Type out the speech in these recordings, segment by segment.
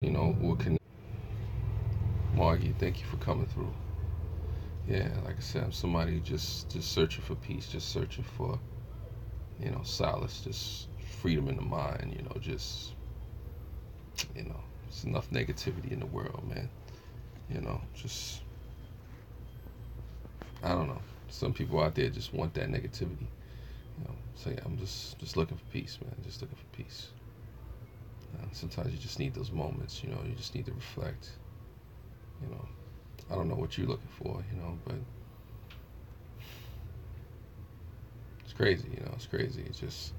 We'll connect. Margie, thank you for coming through. Yeah, like I said, I'm somebody just searching for peace, just searching for solace, just freedom in the mind. You know, there's enough negativity in the world, man. Just I don't know. Some people out there just want that negativity. So yeah, I'm just looking for peace, man. Just looking for peace. Sometimes you just need those moments. You just need to reflect. You know, I don't know what you're looking for. But it's crazy. It's crazy. It's just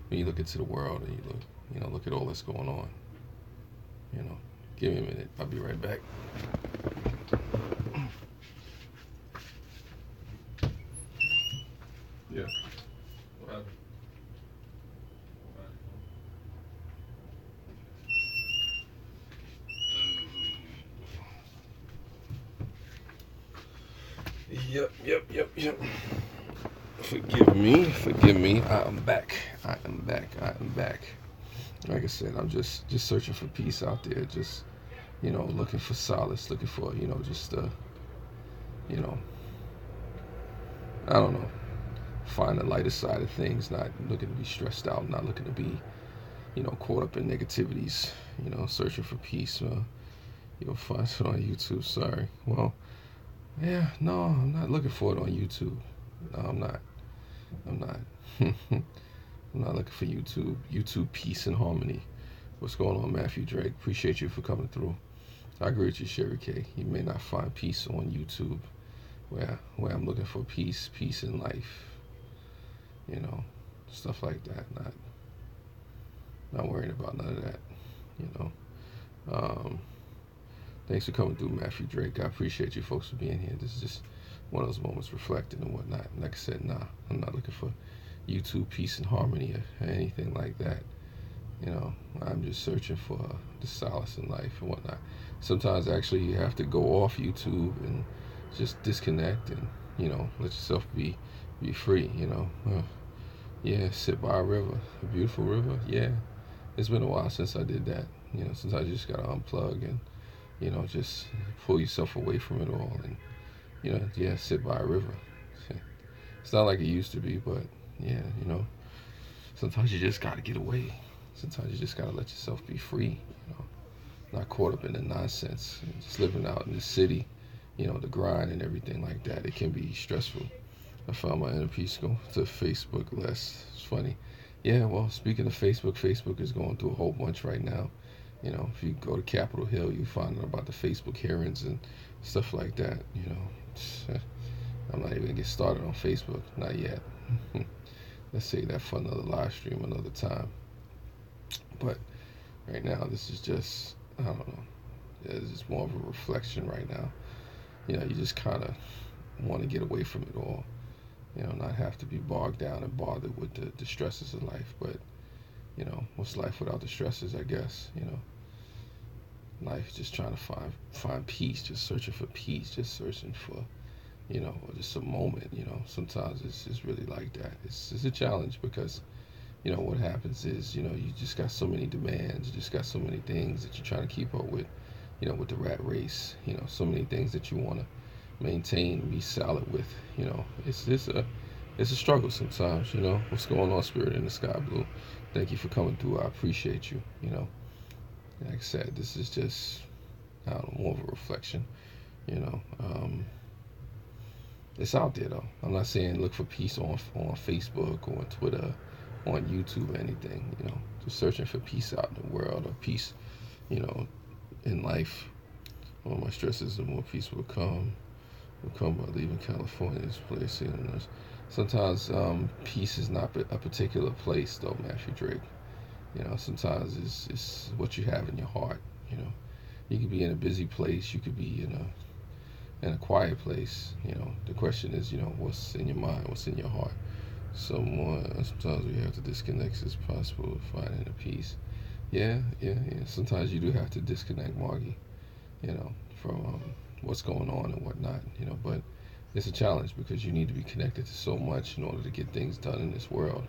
when you look into the world and look at all that's going on. You know, give me a minute. I'll be right back. Yeah. What happened? Yep. Forgive me. Forgive me. I am back. I am back. I am back. Like I said, I'm just searching for peace out there. Just looking for solace. Looking for just you know, I don't know. Find the lighter side of things. Not looking to be stressed out. Not looking to be caught up in negativities. Searching for peace. You'll find it on YouTube. Sorry. Well, yeah. No, I'm not looking for it on YouTube. No, I'm not. I'm not. I'm not looking for YouTube. YouTube peace and harmony. What's going on, Matthew Drake? Appreciate you for coming through. I agree with you, Sherry K. You may not find peace on YouTube, where I'm looking for peace in life. You know, stuff like that. Not worrying about none of that. You know. Um, Thanks for coming through, Matthew Drake. I appreciate you folks for being here. This is just one of those moments reflecting and whatnot. Like I said, nah, I'm not looking for YouTube peace and harmony or anything like that. I'm just searching for the solace in life and whatnot. Sometimes actually you have to go off YouTube and just disconnect and let yourself be free. Yeah, sit by a river, a beautiful river. Yeah, it's been a while since I did that. Sometimes you just gotta unplug and just pull yourself away from it all and yeah, sit by a river. It's not like it used to be, but yeah, sometimes you just gotta get away. Sometimes you just gotta let yourself be free. Not caught up in the nonsense. Just living out in the city, the grind and everything like that. It can be stressful. I found my inner peace going to Facebook less. It's funny. Yeah, well, speaking of Facebook, Facebook is going through a whole bunch right now. If you go to Capitol Hill, you find out about the Facebook hearings and stuff like that. I'm not even gonna get started on Facebook, not yet. Let's save that for another live stream another time. But right now, this is just I don't know. It's just more of a reflection right now. You just kind of want to get away from it all. Not have to be bogged down and bothered with the stresses of life. But what's life without the stresses? I guess life is just trying to find peace, just searching for peace, just searching for just a moment. Sometimes it's really like that. It's a challenge because what happens is you just got so many demands, you just got so many things that you're trying to keep up with. With the rat race, so many things that you want to maintain and be solid with. It's a struggle sometimes. What's going on, Spirit in the Sky Blue? Thank you for coming through. I appreciate you. Like I said, this is just I don't know, more of a reflection. You know, um, it's out there though. I'm not saying look for peace on Facebook or on Twitter, on YouTube, or anything. Just searching for peace out in the world or peace. You know, in life. All my stresses, the more peace will come by leaving California. This place, sometimes peace is not a particular place, though, Matthew Drake. Sometimes it's what you have in your heart. You know, you could be in a busy place, you could be in a quiet place. The question is, what's in your mind, what's in your heart. Sometimes we have to disconnect as possible to find inner peace. Yeah. Sometimes you do have to disconnect, Margie. From what's going on and whatnot. But it's a challenge because you need to be connected to so much in order to get things done in this world.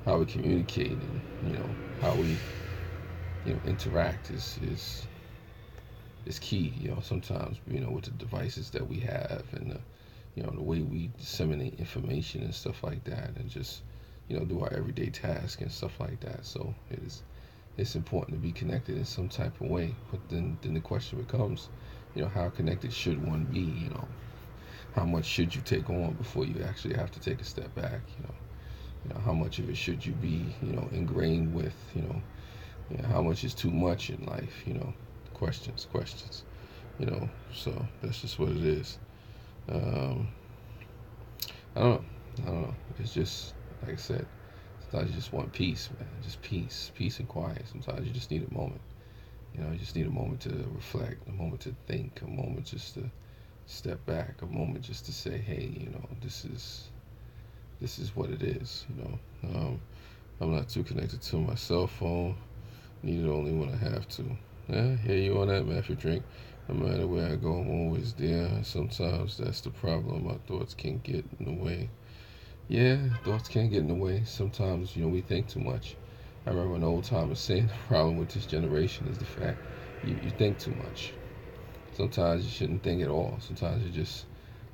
How we communicate and how we interact is is key. Sometimes with the devices that we have and the way we disseminate information and stuff like that, and just do our everyday task and stuff like that. So it's important to be connected in some type of way. But then the question becomes, how connected should one be? How much should you take on before you actually have to take a step back? How much of it should you be, ingrained with? How much is too much in life? Questions. So that's just what it is. Um, I don't know. I don't know. It's just like I said. Sometimes you just want peace, man. Just peace and quiet. Sometimes you just need a moment. You just need a moment to reflect, a moment to think, a moment just to step back, a moment just to say, hey, this is what it is. I'm not too connected to my cell phone. Need it only when I have to. Yeah, hear you on that, Matthew Drink. No matter where I go, I'm always there. Sometimes that's the problem. My thoughts can get in the way. Yeah, thoughts can get in the way. Sometimes, we think too much. I remember an old timer saying the problem with this generation is the fact you think too much. Sometimes you shouldn't think at all. Sometimes you just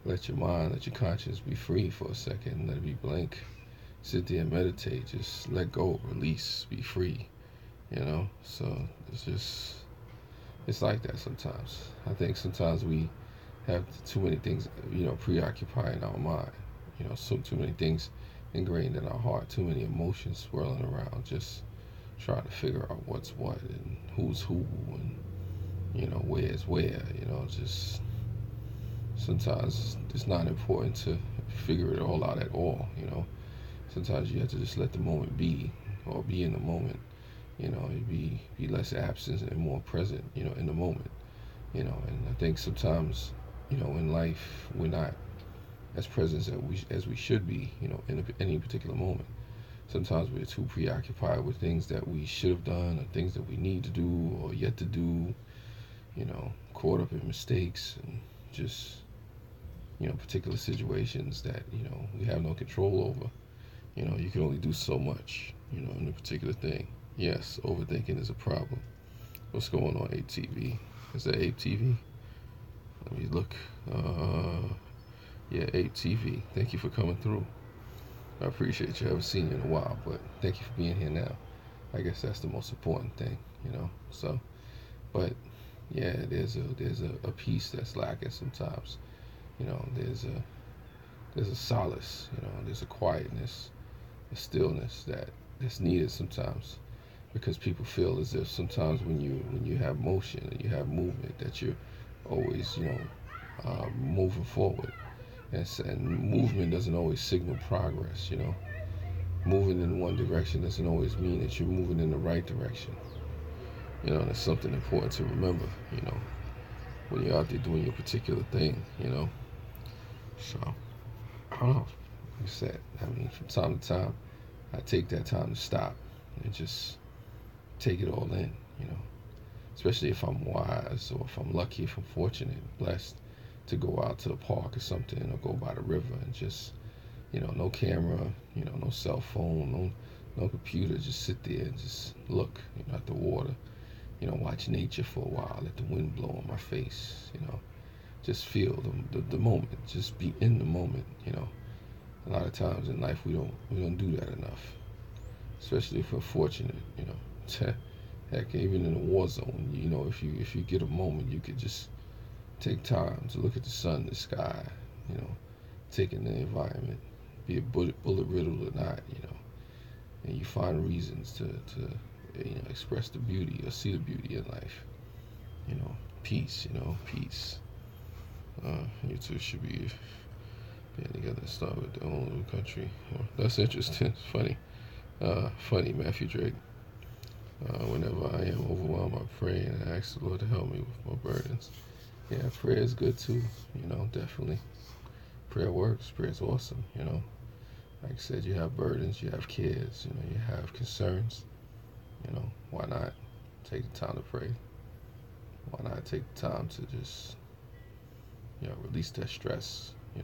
let your mind, let your conscience be free for a second, let it be blank. Sit there and meditate. Just let go, release, be free. So it's like that sometimes. I think sometimes we have too many things, preoccupying our mind. So too many things ingrained in our heart, too many emotions swirling around, just trying to figure out what's what and who's who and where's where. Just sometimes it's not important to figure it all out at all. Sometimes you have to just let the moment be, or be in the moment. You be less absent and more present. In the moment. And I think sometimes, in life we're not as present as we should be. In any particular moment. Sometimes we're too preoccupied with things that we should have done, or things that we need to do or yet to do. Caught up in mistakes and just particular situations that we have no control over. You can only do so much. In a particular thing. Yes, overthinking is a problem. What's going on, ATV? Is that ATV? Let me look. Yeah, ATV. Thank you for coming through. I appreciate you. I haven't seen you in a while, but thank you for being here now. I guess that's the most important thing. So, but yeah, there's a piece that's lacking sometimes. There's a solace. There's a quietness, a stillness that's needed sometimes, because people feel as if sometimes when you have motion and you have movement, that you're always moving forward, and movement doesn't always signal progress. Moving in one direction doesn't always mean that you're moving in the right direction. That's something important to remember. When you're out there doing your particular thing. So I don't know. Like I said, from time to time, I take that time to stop and just take it all in. Especially if I'm wise, or if I'm lucky, if I'm fortunate, blessed to go out to the park or something, or go by the river and just, no camera, no cell phone, no computer, just sit there and just look, at the water, watch nature for a while, let the wind blow on my face, just feel the moment, just be in the moment. A lot of times in life we don't do that enough, especially if we're fortunate. Heck, even in a war zone, if you get a moment, you could just take time to look at the sun, the sky, you know, take in the environment, be it bullet riddled or not, and you find reasons to express the beauty or see the beauty in life. Peace, peace. You two should be getting together and start with their own little country. Well, that's interesting. It's funny. Funny, Matthew Drake. Whenever I am overwhelmed, I pray and I ask the Lord to help me with my burdens. Yeah, prayer is good too, definitely. Prayer works. Prayer is awesome, Like I said, you have burdens, you have kids, you have concerns. Why not take the time to pray? Why not take the time to just, release that stress, You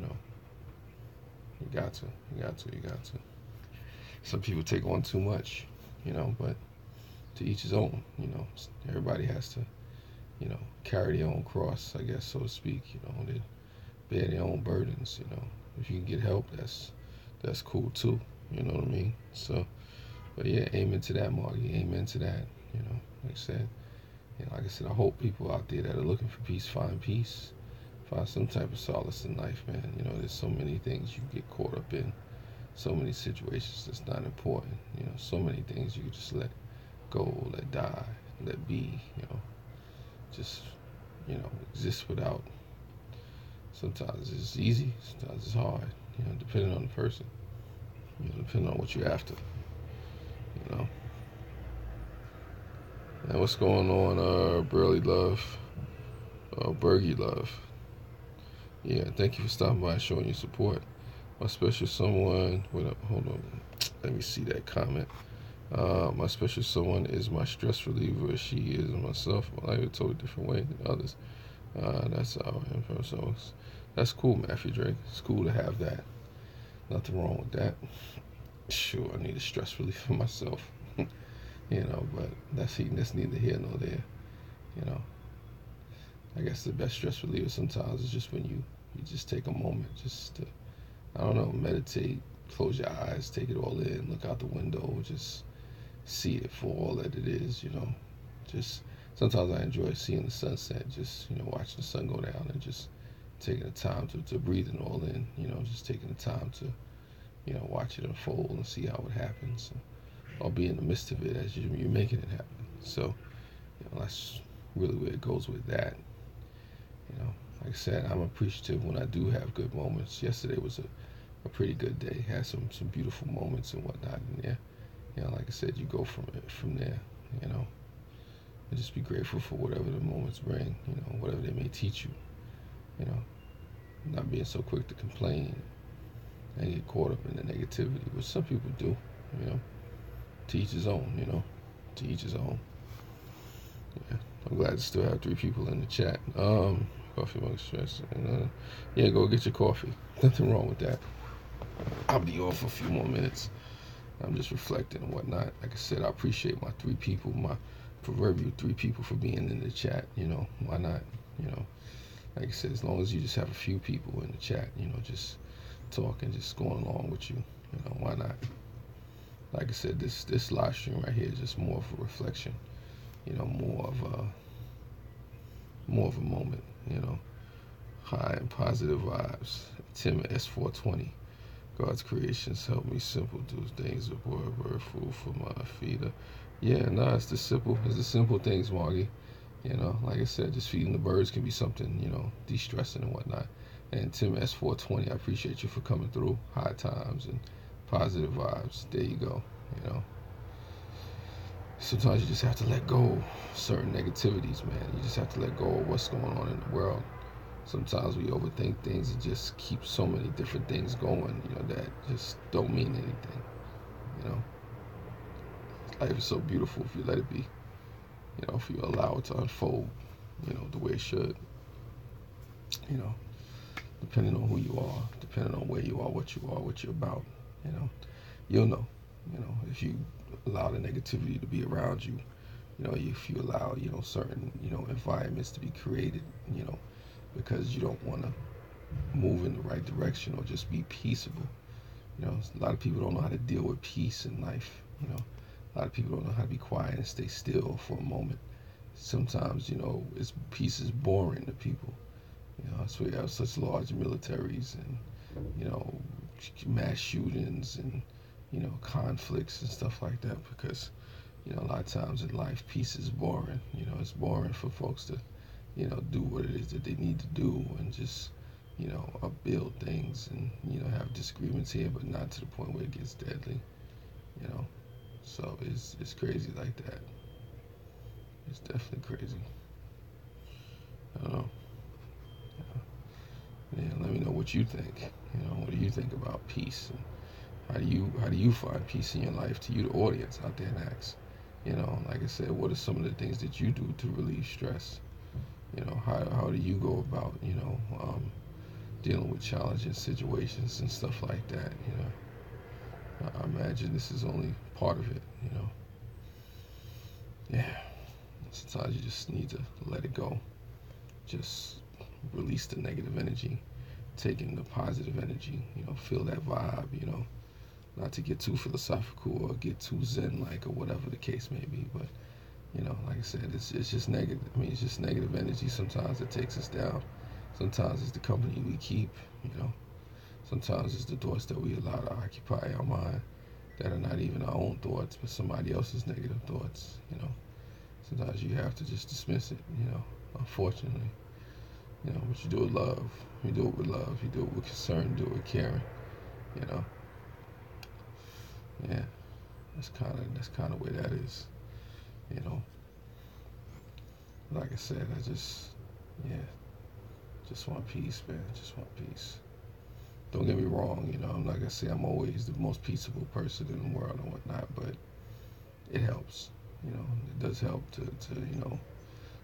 got to, you got to, you got to. Some people take on too much, but to each his own, Everybody has to, carry their own cross, I guess, so to speak. They bear their own burdens. If you can get help, that's cool too. You know what I mean? So, but yeah, amen to that, Margie. Amen to that. Like I said, I hope people out there that are looking for peace find peace, find some type of solace in life, man. There's so many things you get caught up in, so many situations that's not important. So many things you just let go, let die, let be. Just exist without. Sometimes it's easy, sometimes it's hard. Depending on the person. Depending on what you're after. You know. And what's going on, Burley Love, Bergie Love? Yeah, thank you for stopping by and showing your support. My special someone. Wait up, hold on. Let me see that comment. My special someone is my stress reliever. She is myself. I life a totally different way than others. That's our info. So that's cool, Matthew Drake. It's cool to have that. Nothing wrong with that. Sure, I need a stress relief for myself. But that's neither here nor there. I guess the best stress reliever sometimes is just when you just take a moment just to, I don't know, meditate, close your eyes, take it all in, look out the window, just see it for all that it is. Just sometimes I enjoy seeing the sunset, just watching the sun go down and just taking the time to breathe it all in. Just taking the time to watch it unfold and see how it happens. Or be in the midst of it as you're making it happen. So, that's really where it goes with that. Like I said, I'm appreciative when I do have good moments. Yesterday was a pretty good day. Had some beautiful moments and whatnot. And yeah, like I said, you go from there. And just be grateful for whatever the moments bring. Whatever they may teach you. Not being so quick to complain and get caught up in the negativity, which some people do. To each his own. To each his own. Yeah, I'm glad to still have 3 people in the chat. Coffee mug stress. And yeah, go get your coffee. Nothing wrong with that. I'll be off for a few more minutes. I'm just reflecting and whatnot. Like I said, I appreciate my 3 people, my proverbial 3 people for being in the chat. Why not? Like I said, as long as you just have a few people in the chat, just talking, just going along with you. Why not? Like I said, this live stream right here is just more of a reflection, more of a moment, high and positive vibes. Tim S420, God's creations help me simple do things with word food for my feet. Yeah, no, it's the simple things, Margie. Like I said, just feeding the birds can be something, de-stressing and whatnot. And Tim S420, I appreciate you for coming through. High times and positive vibes. There you go. Sometimes you just have to let go of certain negativities, man. You just have to let go of what's going on in the world. Sometimes we overthink things and just keep so many different things going, that just don't mean anything. Life is so beautiful if you let it be. If you allow it to unfold, the way it should. Depending on who you are, depending on where you are, what you're about, you'll know. If you allow the negativity to be around you, if you allow, certain, environments to be created, because you don't want to move in the right direction or just be peaceable. A lot of people don't know how to deal with peace in life. A lot of people don't know how to be quiet and stay still for a moment. Sometimes, peace is boring to people. That's why you have such large militaries and, mass shootings and, conflicts and stuff like that because, a lot of times in life, peace is boring. It's boring for folks to, do what it is that they need to do and just, upbuild things and, have disagreements here, but not to the point where it gets deadly, So it's crazy like that. It's definitely crazy. I don't know. Yeah, let me know what you think. What do you think about peace? And how do you find peace in your life? To you, the audience out there, and ask. Like I said, what are some of the things that you do to relieve stress? How do you go about dealing with challenging situations and stuff like that? I imagine this is only part of it. Yeah. Sometimes you just need to let it go. Just release the negative energy, take in the positive energy, feel that vibe, not to get too philosophical or get too zen like or whatever the case may be, but like I said, it's just negative. I mean, it's just negative energy. Sometimes it takes us down. Sometimes it's the company we keep, you know. Sometimes it's the thoughts that we allow to occupy our mind that are not even our own thoughts, but somebody else's negative thoughts. Sometimes you have to just dismiss it, unfortunately. But you do it with love. You do it with love. You do it with concern. You do it with caring, you know. Yeah, that's kind of where that is, you know. Like I said, yeah, just want peace, man. Just want peace. Don't get me wrong, I'm not gonna say I'm always the most peaceable person in the world and whatnot, but it helps. It does help to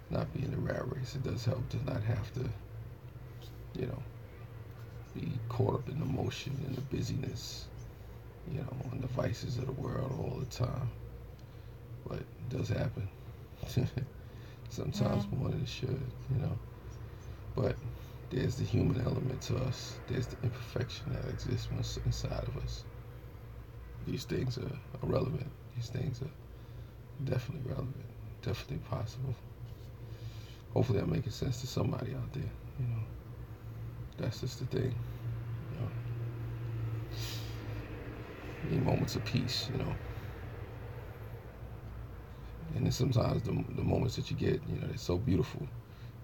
not be in the rat race. It does help to not have to, you know, be caught up in the motion and the busyness, and the vices of the world all the time. But it does happen. Sometimes more than it should. But there's the human element to us. There's the imperfection that exists inside of us. These things are relevant. These things are definitely relevant. Definitely possible. Hopefully I'm making sense to somebody out there. That's just the thing. Need moments of peace. And then sometimes the moments that you get, they're so beautiful.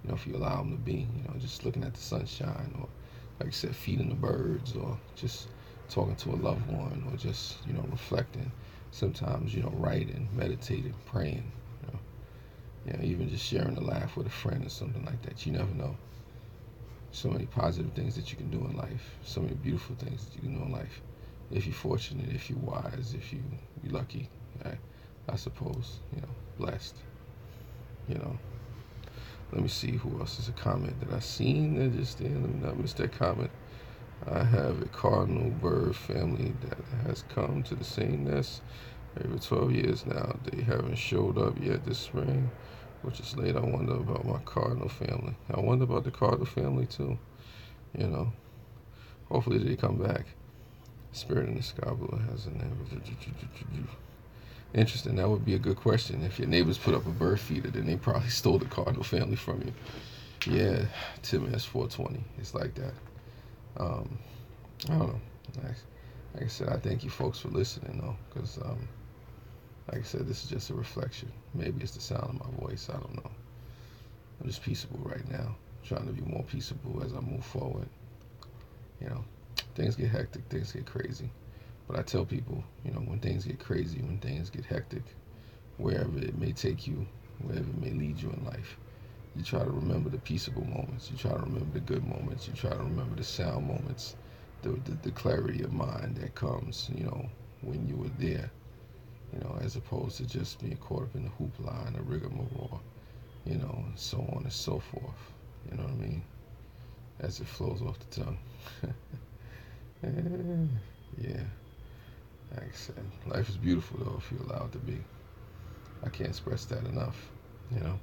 If you allow them to be, just looking at the sunshine, or like I said, feeding the birds, or just talking to a loved one, or just, reflecting. Sometimes, writing, meditating, praying, even just sharing a laugh with a friend or something like that. You never know. So many positive things that you can do in life, so many beautiful things that you can do in life. If you're fortunate, if you're wise, if you're lucky, I suppose, blessed, you know. Let me see who else is a comment that I seen that just then. Let me not miss that comment. I have a cardinal bird family that has come to the same nest over 12 years now. They haven't showed up yet this spring, which is late. I wonder about my cardinal family. I wonder about the cardinal family too. Hopefully they come back. Spirit in the sky blue has a name. Interesting. That would be a good question. If your neighbors put up a bird feeder, then they probably stole the cardinal family from you. Yeah, Tim S420. It's like that. I don't know. Like I said, I thank you folks for listening, though, because, like I said, this is just a reflection. Maybe it's the sound of my voice. I don't know. I'm just peaceable right now. Trying to be more peaceable as I move forward. Things get hectic, things get crazy. But I tell people, when things get crazy, when things get hectic, wherever it may take you, wherever it may lead you in life, you try to remember the peaceable moments. You try to remember the good moments. You try to remember the sound moments, the clarity of mind that comes, when you were there, as opposed to just being caught up in the hoopla and the rigmarole, and so on and so forth. You know what I mean? As it flows off the tongue. Yeah. Like I said, life is beautiful though if you allow it to be. I can't express that enough, Yeah,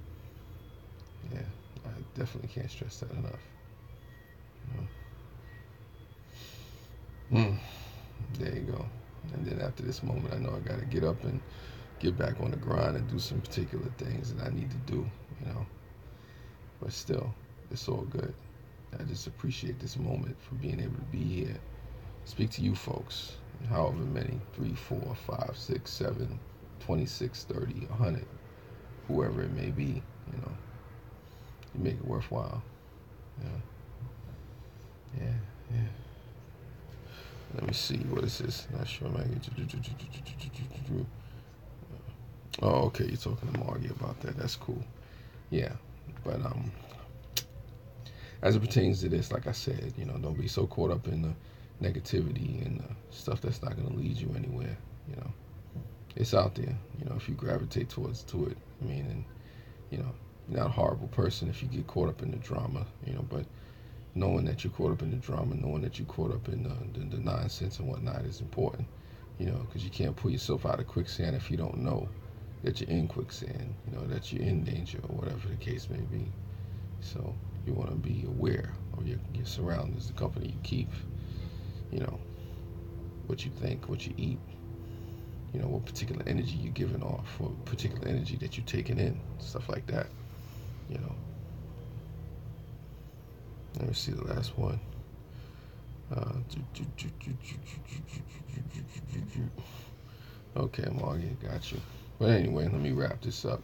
I definitely can't stress that enough. There you go. And then after this moment, I know I got to get up and get back on the grind and do some particular things that I need to do. But still, it's all good. I just appreciate this moment for being able to be here, speak to you folks, however many, 3, 4, 5, 6, 7, 26, 30, 100, whoever it may be, you make it worthwhile. Yeah. Let me see, what is this? Not sure. Oh, okay, you're talking to Margie about that. That's cool. Yeah, but as it pertains to this, like I said, don't be so caught up in the negativity and the stuff that's not going to lead you anywhere. It's out there. If you gravitate to it. I mean, and you're not a horrible person if you get caught up in the drama. But knowing that you're caught up in the drama, knowing that you're caught up in the nonsense and whatnot is important. Because you can't pull yourself out of quicksand if you don't know that you're in quicksand, that you're in danger or whatever the case may be. So you want to be aware of your surroundings, the company you keep, you know, what you think, what you eat, what particular energy you're giving off, what particular energy that you're taking in, stuff like that, you know. Let me see the last one. Okay, Margie, got you. But anyway, let me wrap this up,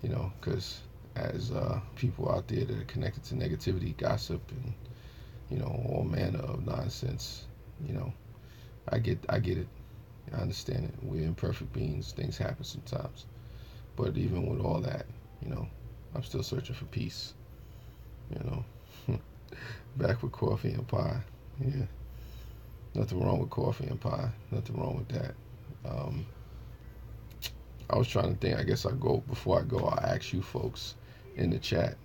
because as people out there that are connected to negativity, gossip, and all manner of nonsense, I get it. I understand it. We're imperfect beings. Things happen sometimes. But even with all that, I'm still searching for peace. You know, back with coffee and pie. Yeah, nothing wrong with coffee and pie. Nothing wrong with that. Um, I was trying to think. I guess before I go, I'll ask you folks in the chat.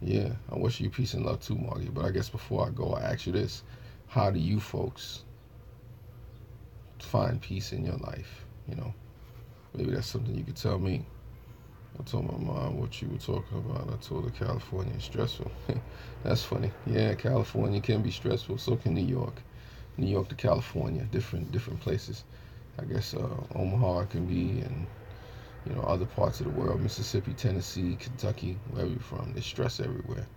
Yeah, I wish you peace and love too, Margie. But I guess before I go, I ask you this: how do you folks find peace in your life? Maybe that's something you could tell me. I told my mom what you were talking about. I told her California is stressful. That's funny. Yeah, California can be stressful. So can New York. New York to California, different places. I guess Omaha can be, and other parts of the world, Mississippi, Tennessee, Kentucky, wherever you're from. There's stress everywhere.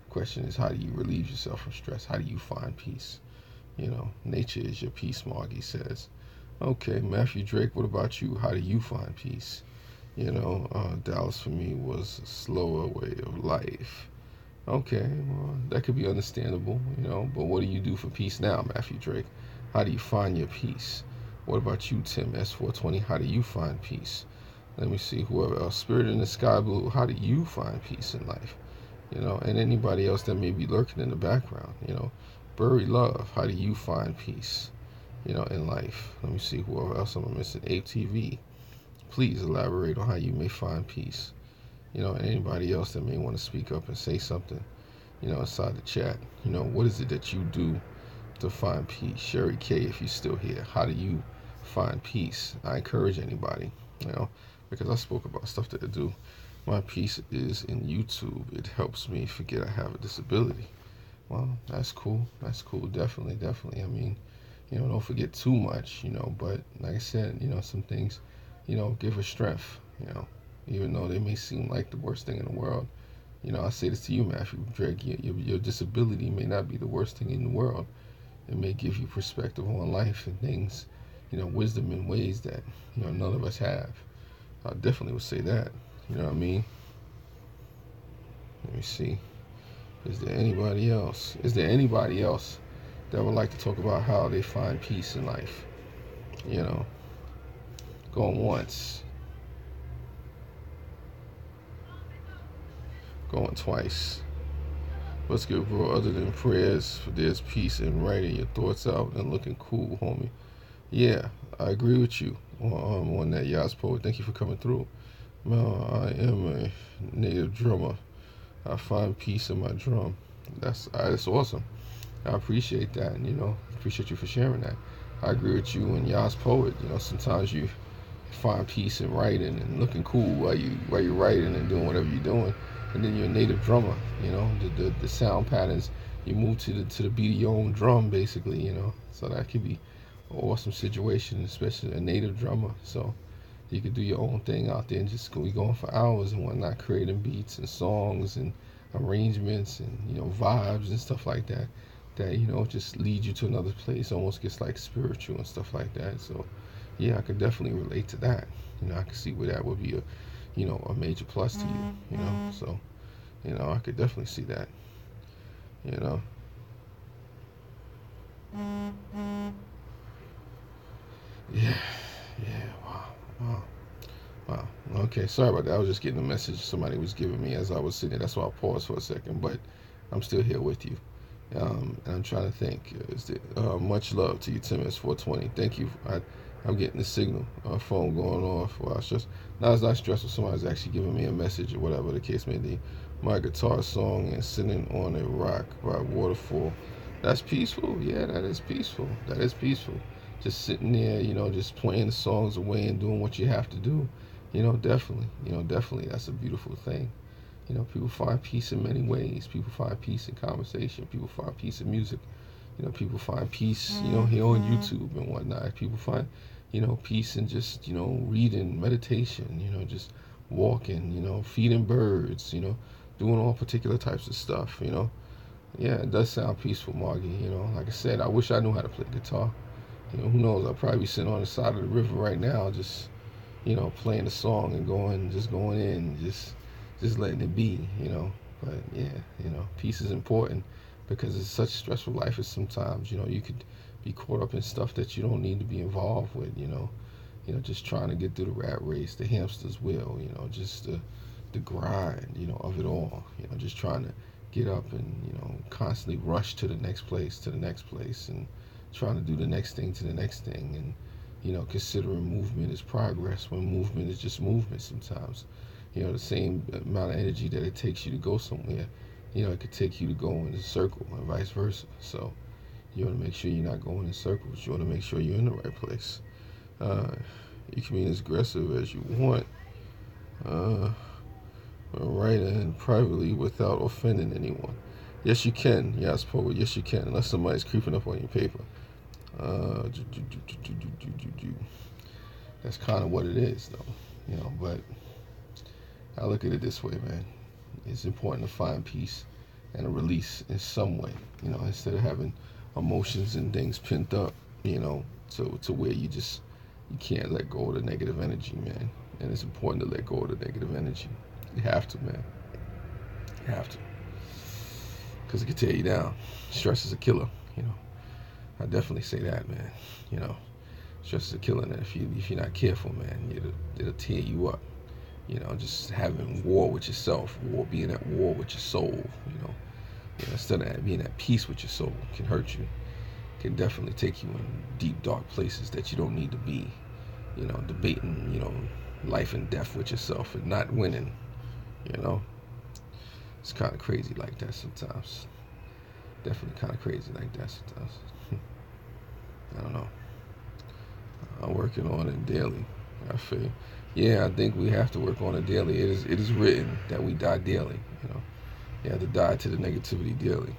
The question is, how do you relieve yourself from stress? How do you find peace? Nature is your peace, Margie says. Okay, Matthew Drake, what about you? How do you find peace? Dallas for me was a slower way of life. Okay, well, that could be understandable, but what do you do for peace now, Matthew Drake? How do you find your peace? What about you, Tim S420? How do you find peace? Let me see, whoever else. Spirit in the Sky Blue, how do you find peace in life? And anybody else that may be lurking in the background, Burry Love, how do you find peace, in life? Let me see, whoever else I'm missing. Ape TV, please elaborate on how you may find peace. And anybody else that may want to speak up and say something, inside the chat. What is it that you do to find peace? Sherry K, if you're still here, how do you find peace? I encourage anybody, because I spoke about stuff that I do. My peace is in YouTube. It helps me forget I have a disability. Well, that's cool. That's cool. Definitely. I mean, don't forget too much, but like I said, some things, give us strength, even though they may seem like the worst thing in the world. I say this to you, Matthew Drake, your disability may not be the worst thing in the world. It may give you perspective on life and things, wisdom in ways that, none of us have. I definitely would say that. You know what I mean? Let me see. Is there anybody else? That would like to talk about how they find peace in life? Going once. Going twice. What's good, bro? Other than prayers, there's peace in writing your thoughts out and looking cool, homie. Yeah, I agree with you on that, Yas Poet. Thank you for coming through. I am a native drummer. I find peace in my drum. That's awesome. I appreciate that, and appreciate you for sharing that. I agree with you and Yas Poet. Sometimes you find peace in writing and looking cool while you're writing and doing whatever you're doing, and then you're a native drummer. The sound patterns, you move to the beat of your own drum, basically. So that could be an awesome situation, especially a native drummer. So you could do your own thing out there and just be going for hours and whatnot, creating beats and songs and arrangements and vibes and stuff like that. That just leads you to another place. Almost gets like spiritual and stuff like that. So yeah, I could definitely relate to that. I could see where that would be a major plus to you. So I could definitely see that. Yeah. Wow. Okay, sorry about that. I was just getting a message somebody was giving me as I was sitting there. That's why I paused for a second, but I'm still here with you. And I'm trying to think. Much love to you, Tim S420. Thank you. I'm getting the signal. Phone going off. Wow, it's just it's not stressful. Somebody's actually giving me a message or whatever the case may be. My guitar song and sitting on a rock by waterfall. That's peaceful. Yeah, that is peaceful. just sitting there, just playing the songs away and doing what you have to do, definitely, definitely that's a beautiful thing. People find peace in many ways. People find peace in conversation. People find peace in music. People find peace, here on YouTube and whatnot. People find, peace in just, reading, meditation, just walking, feeding birds, doing all particular types of stuff, Yeah, it does sound peaceful, Margie, Like I said, I wish I knew how to play guitar. Who knows? I'll probably be sitting on the side of the river right now, just, playing a song and just going in, just letting it be, But yeah, peace is important because it's such a stressful life. Is sometimes, you could be caught up in stuff that you don't need to be involved with, just trying to get through the rat race, the hamster's wheel, just the grind, of it all, just trying to get up and, constantly rush to the next place, and trying to do the next thing to the next thing, and, considering movement is progress when movement is just movement sometimes. The same amount of energy that it takes you to go somewhere, it could take you to go in a circle and vice versa. So you want to make sure you're not going in circles. You want to make sure you're in the right place. You can be as aggressive as you want, right, and privately without offending anyone. Yes, you can. Yes, poet. Yes, you can. Unless somebody's creeping up on your paper. That's kind of what it is, though. But I look at it this way, man. It's important to find peace and a release in some way, instead of having emotions and things pent up, to where you can't let go of the negative energy, man. And it's important to let go of the negative energy. You have to, man. You have to. Because it can tear you down. Stress is a killer, I definitely say that, man. Stress is a killer, and if you're not careful, man, it'll tear you up. Just having war with yourself, being at war with your soul, instead of being at peace with your soul, can hurt you, can definitely take you in deep, dark places that you don't need to be, debating, life and death with yourself and not winning, It's kind of crazy like that sometimes. Definitely kind of crazy like that sometimes. I don't know. I'm working on it daily. I feel. Yeah, I think we have to work on it daily. It is written that we die daily. You have to die to the negativity daily.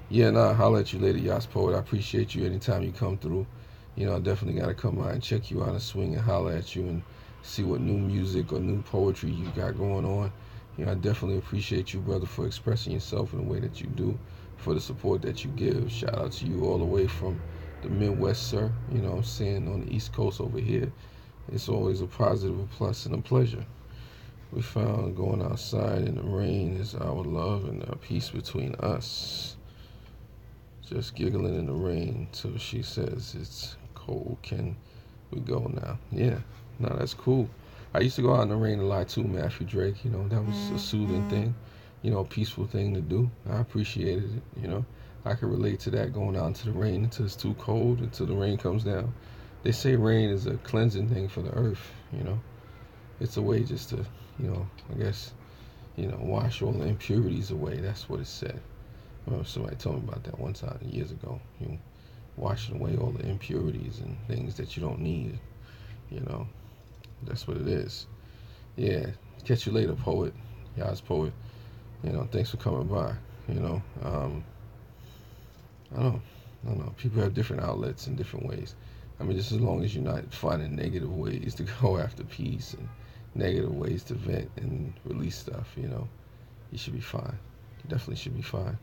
Yeah, nah, holler at you later, Yas Poet. I appreciate you anytime you come through. I definitely got to come by and check you out and swing and holler at you and see what new music or new poetry you got going on. I definitely appreciate you, brother, for expressing yourself in the way that you do, for the support that you give. Shout out to you all the way from the Midwest, sir. I'm saying, on the East Coast over here. It's always a positive, a plus, and a pleasure. We found going outside in the rain is our love and our peace between us. Just giggling in the rain till she says it's cold. Can we go now? Yeah, no, that's cool. I used to go out in the rain a lot too, Matthew Drake. That was a soothing thing, a peaceful thing to do. I appreciated it, I could relate to that, going out into the rain until it's too cold, until the rain comes down. They say rain is a cleansing thing for the earth, It's a way just to, I guess, wash all the impurities away. That's what it said. I remember somebody told me about that one time years ago. Washing away all the impurities and things that you don't need, That's what it is. Yeah. Catch you later, poet. Yas Poet. Thanks for coming by. I don't know. People have different outlets in different ways. I mean, just as long as you're not finding negative ways to go after peace and negative ways to vent and release stuff, you should be fine. You definitely should be fine.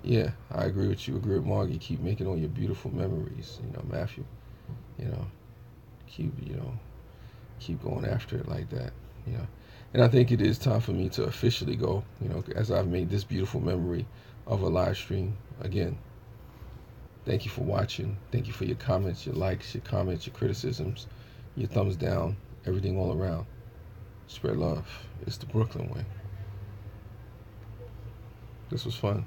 Yeah, I agree with you. Agree with Margie. Keep making all your beautiful memories, Matthew. You know, keep keep going after it like that. And I think it is time for me to officially go. As I've made this beautiful memory of a live stream again. Thank you for watching. Thank you for your comments, your likes, your comments, your criticisms, your thumbs down, everything all around. Spread love. It's the Brooklyn way. This was fun.